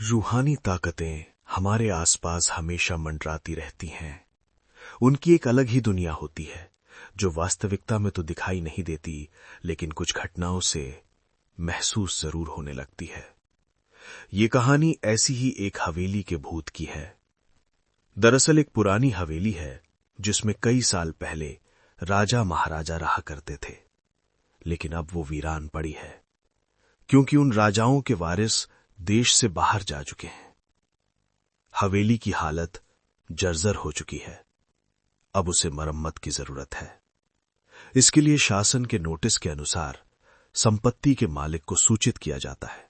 रूहानी ताकतें हमारे आसपास हमेशा मंडराती रहती हैं। उनकी एक अलग ही दुनिया होती है जो वास्तविकता में तो दिखाई नहीं देती, लेकिन कुछ घटनाओं से महसूस जरूर होने लगती है। ये कहानी ऐसी ही एक हवेली के भूत की है। दरअसल एक पुरानी हवेली है जिसमें कई साल पहले राजा महाराजा रहा करते थे, लेकिन अब वो वीरान पड़ी है क्योंकि उन राजाओं के वारिस देश से बाहर जा चुके हैं। हवेली की हालत जर्जर हो चुकी है। अब उसे मरम्मत की जरूरत है। इसके लिए शासन के नोटिस के अनुसार संपत्ति के मालिक को सूचित किया जाता है।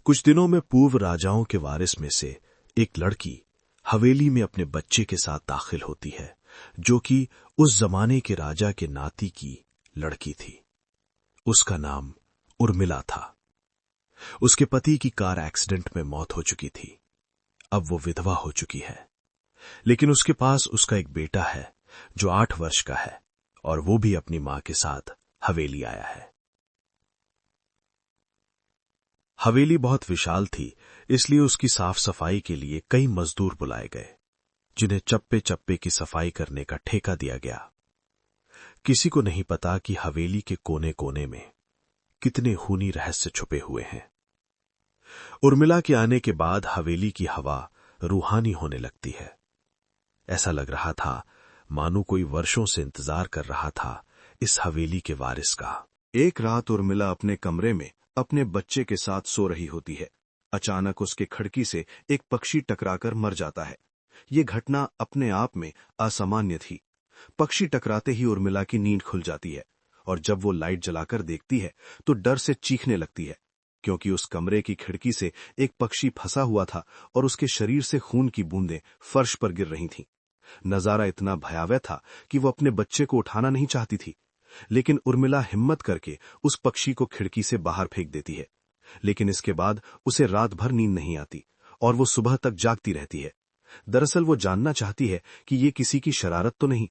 कुछ दिनों में पूर्व राजाओं के वारिस में से एक लड़की हवेली में अपने बच्चे के साथ दाखिल होती है, जो कि उस जमाने के राजा के नाती की लड़की थी। उसका नाम उर्मिला था। उसके पति की कार एक्सीडेंट में मौत हो चुकी थी। अब वो विधवा हो चुकी है, लेकिन उसके पास उसका एक बेटा है जो 8 वर्ष का है और वो भी अपनी मां के साथ हवेली आया है। हवेली बहुत विशाल थी, इसलिए उसकी साफ सफाई के लिए कई मजदूर बुलाए गए, जिन्हें चप्पे चप्पे की सफाई करने का ठेका दिया गया। किसी को नहीं पता कि हवेली के कोने कोने में कितने खूनी रहस्य छुपे हुए हैं। उर्मिला के आने के बाद हवेली की हवा रूहानी होने लगती है। ऐसा लग रहा था मानो कोई वर्षों से इंतजार कर रहा था इस हवेली के वारिस का। एक रात उर्मिला अपने कमरे में अपने बच्चे के साथ सो रही होती है। अचानक उसके खिड़की से एक पक्षी टकराकर मर जाता है। ये घटना अपने आप में असामान्य थी। पक्षी टकराते ही उर्मिला की नींद खुल जाती है और जब वो लाइट जलाकर देखती है तो डर से चीखने लगती है, क्योंकि उस कमरे की खिड़की से एक पक्षी फंसा हुआ था और उसके शरीर से खून की बूंदें फर्श पर गिर रही थीं। नजारा इतना भयावह था कि वो अपने बच्चे को उठाना नहीं चाहती थी, लेकिन उर्मिला हिम्मत करके उस पक्षी को खिड़की से बाहर फेंक देती है। लेकिन इसके बाद उसे रात भर नींद नहीं आती और वो सुबह तक जागती रहती है। दरअसल वो जानना चाहती है कि ये किसी की शरारत तो नहीं।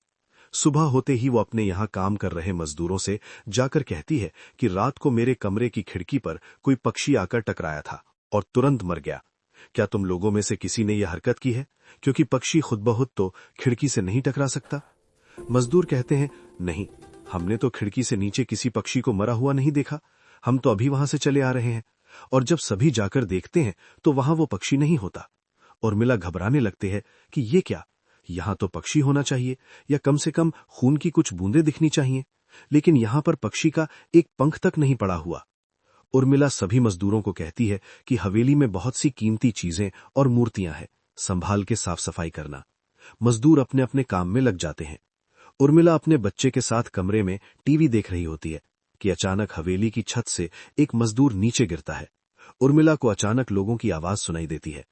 सुबह होते ही वो अपने यहां काम कर रहे मजदूरों से जाकर कहती है कि रात को मेरे कमरे की खिड़की पर कोई पक्षी आकर टकराया था और तुरंत मर गया। क्या तुम लोगों में से किसी ने यह हरकत की है? क्योंकि पक्षी खुद ब खुद तो खिड़की से नहीं टकरा सकता। मजदूर कहते हैं, नहीं, हमने तो खिड़की से नीचे किसी पक्षी को मरा हुआ नहीं देखा। हम तो अभी वहां से चले आ रहे हैं। और जब सभी जाकर देखते हैं तो वहां वो पक्षी नहीं होता। उर्मिला घबराने लगते हैं कि ये क्या, यहां तो पक्षी होना चाहिए या कम से कम खून की कुछ बूंदें दिखनी चाहिए, लेकिन यहां पर पक्षी का एक पंख तक नहीं पड़ा हुआ। उर्मिला सभी मजदूरों को कहती है कि हवेली में बहुत सी कीमती चीजें और मूर्तियां हैं, संभाल के साफ सफाई करना। मजदूर अपने अपने काम में लग जाते हैं। उर्मिला अपने बच्चे के साथ कमरे में टीवी देख रही होती है कि अचानक हवेली की छत से एक मजदूर नीचे गिरता है। उर्मिला को अचानक लोगों की आवाज सुनाई देती है।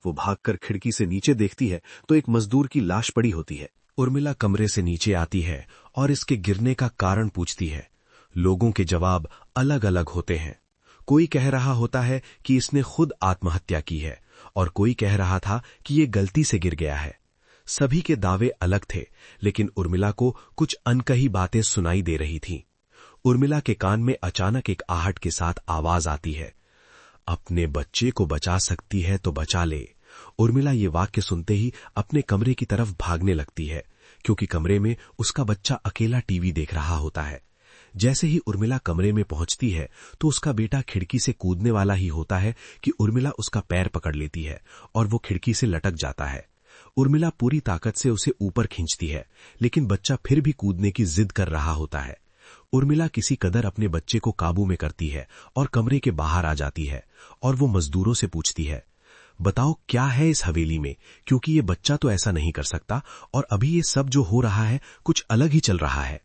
वो भागकर खिड़की से नीचे देखती है तो एक मजदूर की लाश पड़ी होती है। उर्मिला कमरे से नीचे आती है और इसके गिरने का कारण पूछती है। लोगों के जवाब अलग अलग होते हैं। कोई कह रहा होता है कि इसने खुद आत्महत्या की है और कोई कह रहा था कि ये गलती से गिर गया है। सभी के दावे अलग थे, लेकिन उर्मिला को कुछ अनकही बातें सुनाई दे रही थीं। उर्मिला के कान में अचानक एक आहट के साथ आवाज आती है, अपने बच्चे को बचा सकती है तो बचा ले। उर्मिला ये वाक्य सुनते ही अपने कमरे की तरफ भागने लगती है, क्योंकि कमरे में उसका बच्चा अकेला टीवी देख रहा होता है। जैसे ही उर्मिला कमरे में पहुंचती है तो उसका बेटा खिड़की से कूदने वाला ही होता है कि उर्मिला उसका पैर पकड़ लेती है और वो खिड़की से लटक जाता है। उर्मिला पूरी ताकत से उसे ऊपर खींचती है, लेकिन बच्चा फिर भी कूदने की जिद कर रहा होता है। उर्मिला किसी कदर अपने बच्चे को काबू में करती है और कमरे के बाहर आ जाती है और वो मजदूरों से पूछती है, बताओ क्या है इस हवेली में, क्योंकि ये बच्चा तो ऐसा नहीं कर सकता और अभी ये सब जो हो रहा है कुछ अलग ही चल रहा है।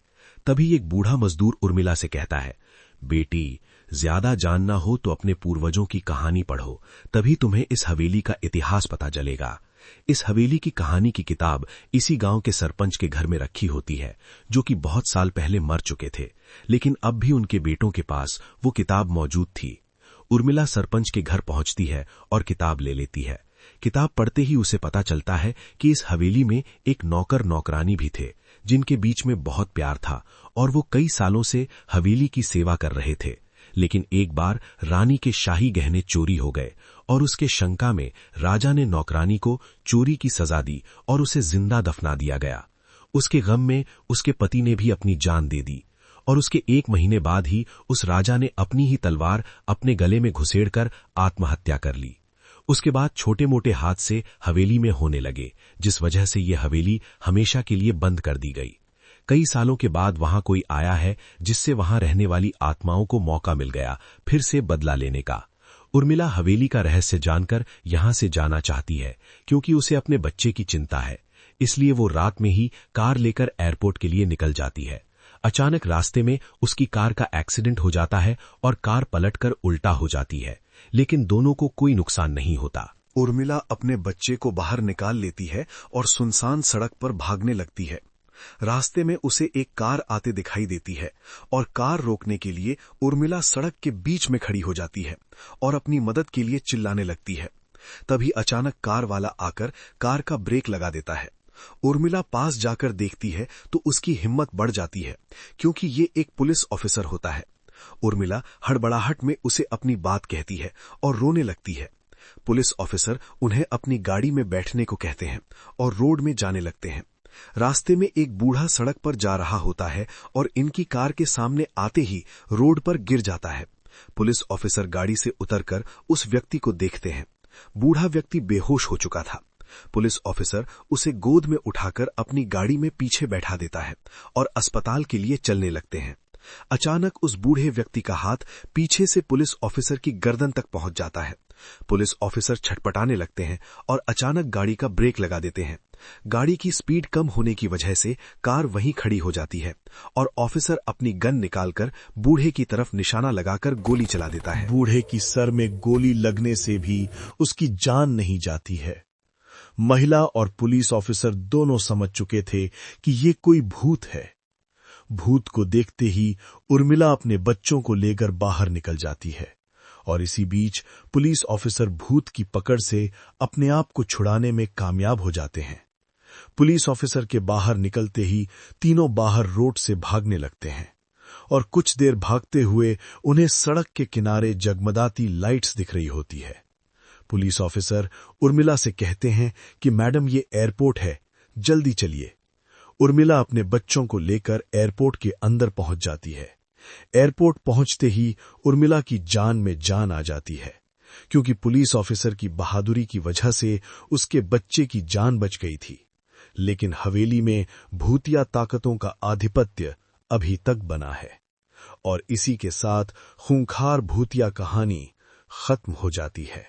तभी एक बूढ़ा मजदूर उर्मिला से कहता है, बेटी, ज्यादा जानना हो तो अपने पूर्वजों की कहानी पढ़ो, तभी तुम्हें इस हवेली का इतिहास पता चलेगा। इस हवेली की कहानी की किताब इसी गांव के सरपंच के घर में रखी होती है, जो कि बहुत साल पहले मर चुके थे, लेकिन अब भी उनके बेटों के पास वो किताब मौजूद थी। उर्मिला सरपंच के घर पहुंचती है और किताब ले लेती है। किताब पढ़ते ही उसे पता चलता है कि इस हवेली में एक नौकर नौकरानी भी थे, जिनके बीच में बहुत प्यार था और वो कई सालों से हवेली की सेवा कर रहे थे। लेकिन एक बार रानी के शाही गहने चोरी हो गए और उसके शंका में राजा ने नौकरानी को चोरी की सजा दी और उसे जिंदा दफना दिया गया। उसके गम में उसके पति ने भी अपनी जान दे दी और उसके 1 महीने बाद ही उस राजा ने अपनी ही तलवार अपने गले में घुसेड़कर आत्महत्या कर ली। उसके बाद छोटे मोटे हादसे हवेली में होने लगे, जिस वजह से ये हवेली हमेशा के लिए बंद कर दी गई। कई सालों के बाद वहां कोई आया है, जिससे वहां रहने वाली आत्माओं को मौका मिल गया फिर से बदला लेने का। उर्मिला हवेली का रहस्य जानकर यहां से जाना चाहती है, क्योंकि उसे अपने बच्चे की चिंता है। इसलिए वो रात में ही कार लेकर एयरपोर्ट के लिए निकल जाती है। अचानक रास्ते में उसकी कार का एक्सीडेंट हो जाता है और कार पलटकर उल्टा हो जाती है, लेकिन दोनों को कोई नुकसान नहीं होता। उर्मिला अपने बच्चे को बाहर निकाल लेती है और सुनसान सड़क पर भागने लगती है। रास्ते में उसे एक कार आते दिखाई देती है और कार रोकने के लिए उर्मिला सड़क के बीच में खड़ी हो जाती है और अपनी मदद के लिए चिल्लाने लगती है। तभी अचानक कार वाला आकर कार का ब्रेक लगा देता है। उर्मिला पास जाकर देखती है तो उसकी हिम्मत बढ़ जाती है, क्योंकि ये एक पुलिस ऑफिसर होता है। उर्मिला हड़बड़ाहट में उसे अपनी बात कहती है और रोने लगती है। पुलिस ऑफिसर उन्हें अपनी गाड़ी में बैठने को कहते हैं और रोड में जाने लगते हैं। रास्ते में एक बूढ़ा सड़क पर जा रहा होता है और इनकी कार के सामने आते ही रोड पर गिर जाता है। पुलिस ऑफिसर गाड़ी से उतरकर उस व्यक्ति को देखते हैं। बूढ़ा व्यक्ति बेहोश हो चुका था। पुलिस ऑफिसर उसे गोद में उठाकर अपनी गाड़ी में पीछे बैठा देता है और अस्पताल के लिए चलने लगते हैं। अचानक उस बूढ़े व्यक्ति का हाथ पीछे से पुलिस ऑफिसर की गर्दन तक पहुंच जाता है। पुलिस ऑफिसर छटपटाने लगते हैं और अचानक गाड़ी का ब्रेक लगा देते हैं। गाड़ी की स्पीड कम होने की वजह से कार वहीं खड़ी हो जाती है और ऑफिसर अपनी गन निकालकर बूढ़े की तरफ निशाना लगाकर गोली चला देता है। बूढ़े की सर में गोली लगने से भी उसकी जान नहीं जाती है। महिला और पुलिस ऑफिसर दोनों समझ चुके थे कि ये कोई भूत है। भूत को देखते ही उर्मिला अपने बच्चों को लेकर बाहर निकल जाती है और इसी बीच पुलिस ऑफिसर भूत की पकड़ से अपने आप को छुड़ाने में कामयाब हो जाते हैं। पुलिस ऑफिसर के बाहर निकलते ही तीनों बाहर रोड से भागने लगते हैं और कुछ देर भागते हुए उन्हें सड़क के किनारे जगमगाती लाइट्स दिख रही होती है। पुलिस ऑफिसर उर्मिला से कहते हैं कि मैडम, ये एयरपोर्ट है, जल्दी चलिए। उर्मिला अपने बच्चों को लेकर एयरपोर्ट के अंदर पहुंच जाती है। एयरपोर्ट पहुंचते ही उर्मिला की जान में जान आ जाती है, क्योंकि पुलिस ऑफिसर की बहादुरी की वजह से उसके बच्चे की जान बच गई थी। लेकिन हवेली में भूतिया ताकतों का आधिपत्य अभी तक बना है और इसी के साथ खूंखार भूतिया कहानी खत्म हो जाती है।